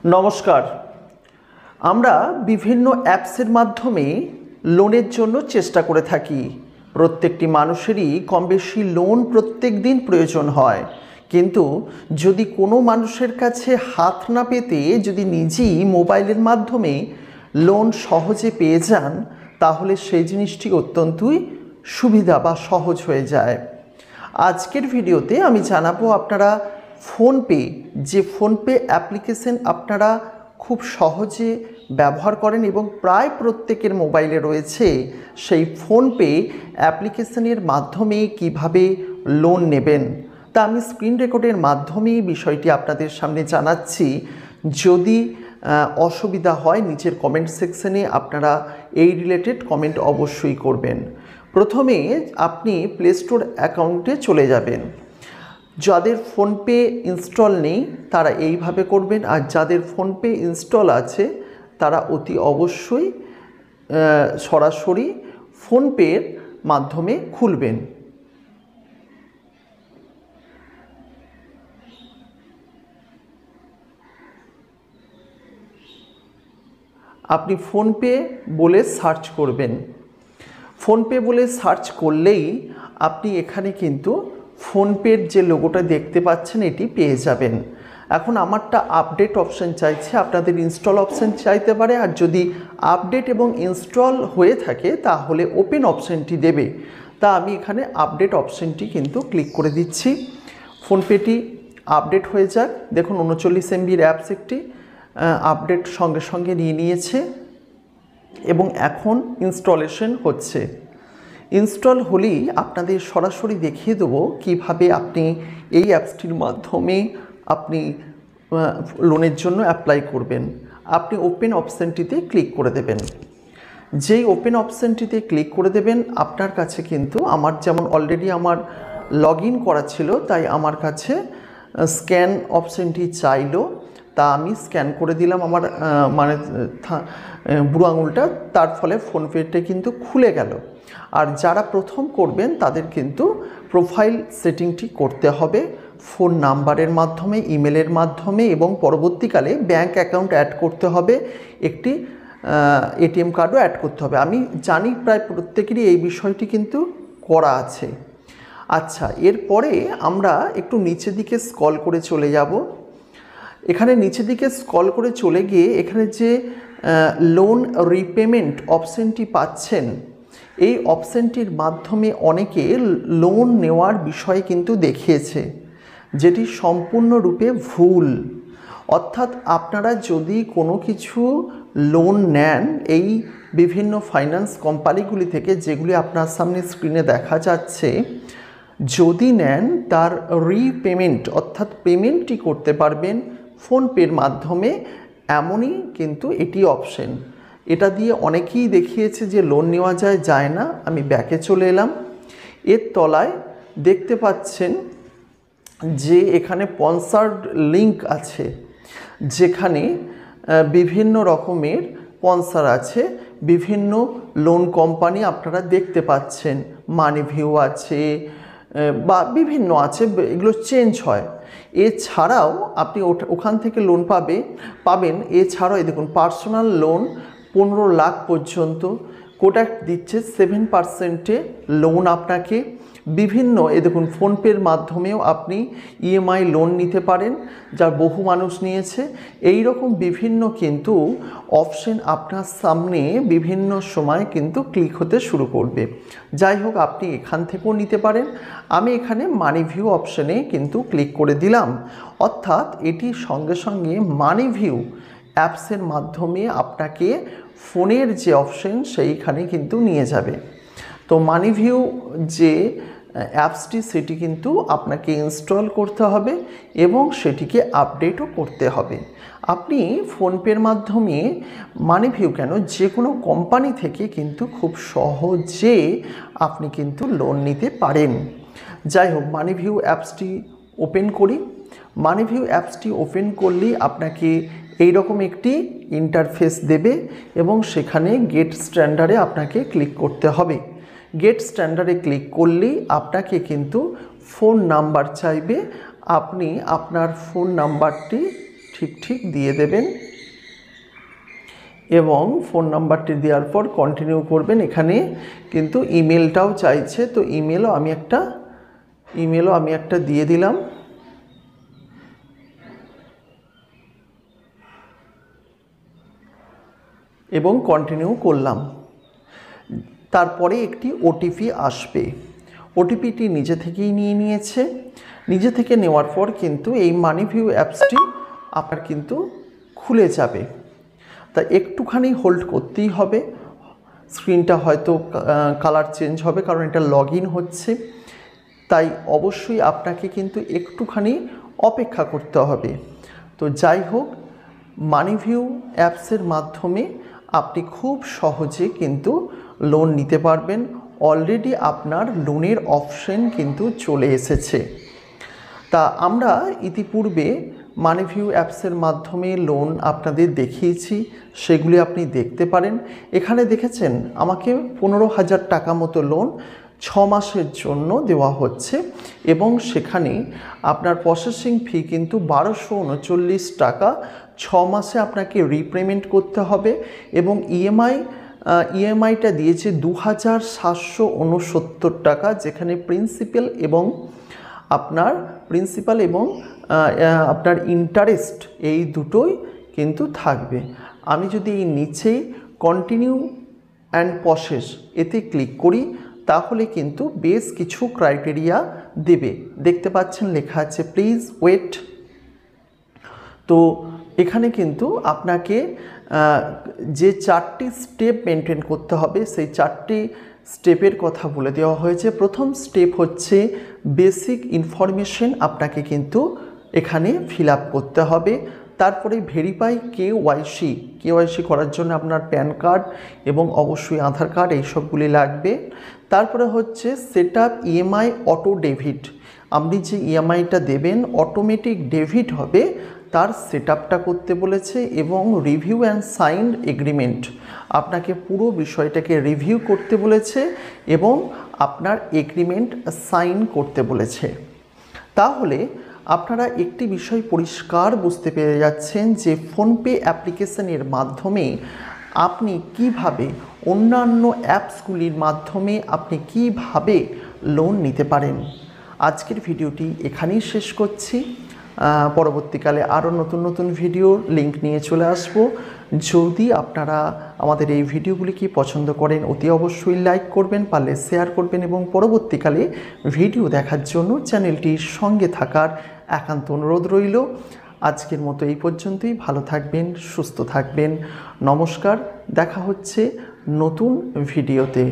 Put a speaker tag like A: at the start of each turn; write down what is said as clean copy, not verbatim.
A: নমস্কার। আমরা বিভিন্ন অ্যাপসের মাধ্যমে লোনের জন্য চেষ্টা করে থাকি। প্রত্যেকটি মানুষেরই কম বেশি লোন প্রত্যেক দিন প্রয়োজন হয়, কিন্তু যদি কোনো মানুষের কাছে হাত না পেতে যদি নিজেই মোবাইলের মাধ্যমে লোন সহজে পেয়ে যান, তাহলে সেই জিনিসটি অত্যন্তই সুবিধা বা সহজ হয়ে যায়। আজকের ভিডিওতে আমি জানাবো আপনারা ফোনপে, যে ফোনপে অ্যাপ্লিকেশন আপনারা খুব সহজে ব্যবহার করেন এবং প্রায় প্রত্যেকের মোবাইলে রয়েছে, সেই ফোনপে অ্যাপ্লিকেশনের মাধ্যমে কিভাবে লোন নেবেন তা আমি স্ক্রিন রেকর্ডের মাধ্যমে বিষয়টি আপনাদের সামনে জানাচ্ছি। যদি অসুবিধা হয় নিচের কমেন্ট সেকশনে আপনারা এই রিলেটেড কমেন্ট অবশ্যই করবেন। প্রথমে আপনি প্লে স্টোর অ্যাকাউন্টে চলে যাবেন। যাদের ফোনপে ইনস্টল নেই তারা এইভাবে করবেন, আর যাদের ফোনপে ইনস্টল আছে তারা অতি অবশ্যই সরাসরি ফোনপের মাধ্যমে খুলবেন। আপনি ফোনপে বলে সার্চ করবেন। ফোনপে বলে সার্চ করলেই আপনি এখানে কিন্তু ফোনপের যে লোগোটা দেখতে পাচ্ছেন এটি পেয়ে যাবেন। এখন আমারটা আপডেট অপশান চাইছে, আপনাদের ইনস্টল অপশান চাইতে পারে, আর যদি আপডেট এবং ইনস্টল হয়ে থাকে তাহলে ওপেন অপশানটি দেবে। তা আমি এখানে আপডেট অপশানটি কিন্তু ক্লিক করে দিচ্ছি। ফোনপেটি আপডেট হয়ে যাক। দেখুন 39 MBর অ্যাপস একটি আপডেট সঙ্গে সঙ্গে নিয়ে নিয়েছে এবং এখন ইনস্টলেশন হচ্ছে। ইনস্টল হলেই আপনাদের সরাসরি দেখিয়ে দেবো কিভাবে আপনি এই অ্যাপসটির মাধ্যমে আপনি লোনের জন্য অ্যাপ্লাই করবেন। আপনি ওপেন অপশানটিতে ক্লিক করে দেবেন। যেই ওপেন অপশানটিতে ক্লিক করে দেবেন আপনার কাছে কিন্তু আমার যেমন অলরেডি আমার লগ ইন করা ছিল, তাই আমার কাছে স্ক্যান অপশানটি চাইলো, তা আমি স্ক্যান করে দিলাম আমার বুড়ো আঙুলটা, তার ফলে ফোনপেটা কিন্তু খুলে গেল। আর যারা প্রথম করবেন তাদের কিন্তু প্রোফাইল সেটিংটি করতে হবে ফোন নাম্বারের মাধ্যমে, ইমেলের মাধ্যমে, এবং পরবর্তীকালে ব্যাঙ্ক অ্যাকাউন্ট অ্যাড করতে হবে, একটি এটিএম কার্ডও অ্যাড করতে হবে। আমি জানি প্রায় প্রত্যেকেরই এই বিষয়টি কিন্তু করা আছে। আচ্ছা, এরপরে আমরা একটু নিচের দিকে স্ক্রল করে চলে যাব। এখানে নিচের দিকে স্ক্রল করে চলে গিয়ে এখানে যে লোন রিপেমেন্ট অপশানটি পাচ্ছেন, এই অপশানটির মাধ্যমে অনেকে লোন নেওয়ার বিষয় কিন্তু দেখিয়েছে, যেটি সম্পূর্ণরূপে ভুল। অর্থাৎ আপনারা যদি কোনো কিছু লোন নেন এই বিভিন্ন ফাইন্যান্স কোম্পানিগুলি থেকে, যেগুলি আপনার সামনে স্ক্রিনে দেখা যাচ্ছে, যদি নেন তার রিপেমেন্ট অর্থাৎ পেমেন্টটি করতে পারবেন ফোনপের মাধ্যমে, এমনই কিন্তু এটি অপশন। এটা দিয়ে অনেকেই দেখিয়েছে যে লোন নেওয়া যায় না। আমি ব্যাকে চলে এলাম। এর তলায় দেখতে পাচ্ছেন যে এখানে স্পন্সর্ড লিঙ্ক আছে, যেখানে বিভিন্ন রকমের স্পন্সর আছে, বিভিন্ন লোন কোম্পানি আপনারা দেখতে পাচ্ছেন, মানিভিউ আছে বা বিভিন্ন আছে, এগুলো চেঞ্জ হয়। এছাড়াও আপনি ওখান থেকে লোন পাবেন। এছাড়াও এই দেখুন পার্সোনাল লোন 15 লাখ পর্যন্ত কোটাক দিচ্ছে 7% লোন আপনাকে। বিভিন্ন এই দেখুন ফোনপের মাধ্যমেও আপনি ইএমআই লোন নিতে পারেন, যা বহু মানুষ নিয়েছে। এই রকম বিভিন্ন কিন্তু অপশন আপনার সামনে বিভিন্ন সময় কিন্তু ক্লিক হতে শুরু করবে। যাই হোক, আপনি এখান থেকেও নিতে পারেন। আমি এখানে মানিভিউ অপশানে কিন্তু ক্লিক করে দিলাম, অর্থাৎ এটি সঙ্গে সঙ্গে মানিভিউ অ্যাপসের মাধ্যমে আপনাকে ফোনের যে অপশন সেইখানে কিন্তু নিয়ে যাবে। তো মানিভিউ যে অ্যাপসটি সেটি কিন্তু আপনাকে ইনস্টল করতে হবে এবং সেটিকে আপডেটও করতে হবে। আপনি ফোনপের মাধ্যমে মানিভিউ কেন, যে কোনো কোম্পানি থেকে কিন্তু খুব সহজে আপনি কিন্তু লোন নিতে পারেন। যাই হোক, মানিভিউ অ্যাপসটি ওপেন করি। মানিভিউ অ্যাপসটি ওপেন করলেই আপনাকে এই রকম একটি ইন্টারফেস দেবে এবং সেখানে গেট স্ট্যান্ডার্ডে আপনাকে ক্লিক করতে হবে। গেট স্ট্যান্ডার্ডে ক্লিক করলেই আপনাকে কিন্তু ফোন নাম্বার চাইবে। আপনি আপনার ফোন নাম্বারটি ঠিক দিয়ে দেবেন এবং ফোন নাম্বারটি দেওয়ার পর কন্টিনিউ করবেন। এখানে কিন্তু ইমেলটাও চাইছে, তো ইমেলও আমি একটা দিয়ে দিলাম এবং কন্টিনিউ করলাম। তারপরে একটি ওটিপি আসবে, ওটিপিটি নিজে থেকেই নিয়েছে। নিজে থেকে নেওয়ার পর কিন্তু এই মানিভিউ অ্যাপসটি আপনার কিন্তু খুলে যাবে। তা একটুখানি হোল্ড করতেই হবে, স্ক্রিনটা হয়তো কালার চেঞ্জ হবে কারণ এটা লগ ইন হচ্ছে, তাই অবশ্যই আপনাকে কিন্তু একটুখানি অপেক্ষা করতে হবে। তো যাই হোক, মানিভিউ অ্যাপসের মাধ্যমে আপনি খুব সহজে কিন্তু লোন নিতে পারবেন। অলরেডি আপনার লোনের অপশন কিন্তু চলে এসেছে। তা আমরা ইতিপূর্বে মানিভিউ অ্যাপসের মাধ্যমে লোন আপনাদের দেখিয়েছি, সেগুলি আপনি দেখতে পারেন। এখানে দেখেছেন আমাকে 15,000 টাকা মতো লোন 6 মাসের জন্য দেওয়া হচ্ছে এবং সেখানে আপনার প্রসেসিং ফি কিন্তু 1239 টাকা 6 মাসে আপনাকে রিপেমেন্ট করতে হবে এবং ইএমআইটা দিয়েছে 2,769 টাকা, যেখানে প্রিন্সিপাল এবং আপনার ইন্টারেস্ট এই দুটোই কিন্তু থাকবে। আমি যদি এই নিচেই কন্টিনিউ অ্যান্ড প্রসেস এতে ক্লিক করি তাহলে কিন্তু বেশ কিছু ক্রাইটেরিয়া দেবে। দেখতে পাচ্ছেন লেখা আছে প্লিজ ওয়েট। তো এখানে কিন্তু আপনাকে যে 4টি স্টেপ মেনটেন করতে হবে সেই 4টি স্টেপের কথা বলে দেওয়া হয়েছে। প্রথম স্টেপ হচ্ছে বেসিক ইনফরমেশন আপনাকে কিন্তু এখানে ফিল আপ করতে হবে। তারপরে ভেরিফাই কেওয়াইসি করার জন্য আপনার প্যান কার্ড এবং অবশ্যই আধার কার্ড এইসবগুলি লাগবে। তারপরে হচ্ছে set up EMI auto debit, আপনি যে ইএমআইটা দেবেন অটোমেটিক ডেবিট হবে তার সেট আপটা করতে বলেছে এবং রিভিউ অ্যান্ড সাইন্ড এগ্রিমেন্ট, আপনাকে পুরো বিষয়টাকে রিভিউ করতে বলেছে এবং আপনার এগ্রিমেন্ট সাইন করতে বলেছে। তাহলে আপনারা একটি বিষয় পরিষ্কার বুঝতে পেরে যাচ্ছেন যে ফোনপে অ্যাপ্লিকেশনের মাধ্যমে আপনি কিভাবে অন্যান্য অ্যাপসগুলির মাধ্যমে আপনি কিভাবে লোন নিতে পারেন। আজকের ভিডিওটি এখানেই শেষ করছি। পরবর্তীকালে আরও নতুন ভিডিও লিংক নিয়ে চলে আসব। যদি আপনারা আমাদের এই ভিডিওগুলিকে পছন্দ করেন অতি অবশ্যই লাইক করবেন, পারলে শেয়ার করবেন এবং পরবর্তীকালে ভিডিও দেখার জন্য চ্যানেলটির সঙ্গে থাকার একান্ত অনুরোধ রইল। আজকের মতো এই পর্যন্তই। ভালো থাকবেন, সুস্থ থাকবেন। নমস্কার, দেখা হচ্ছে নতুন ভিডিওতে।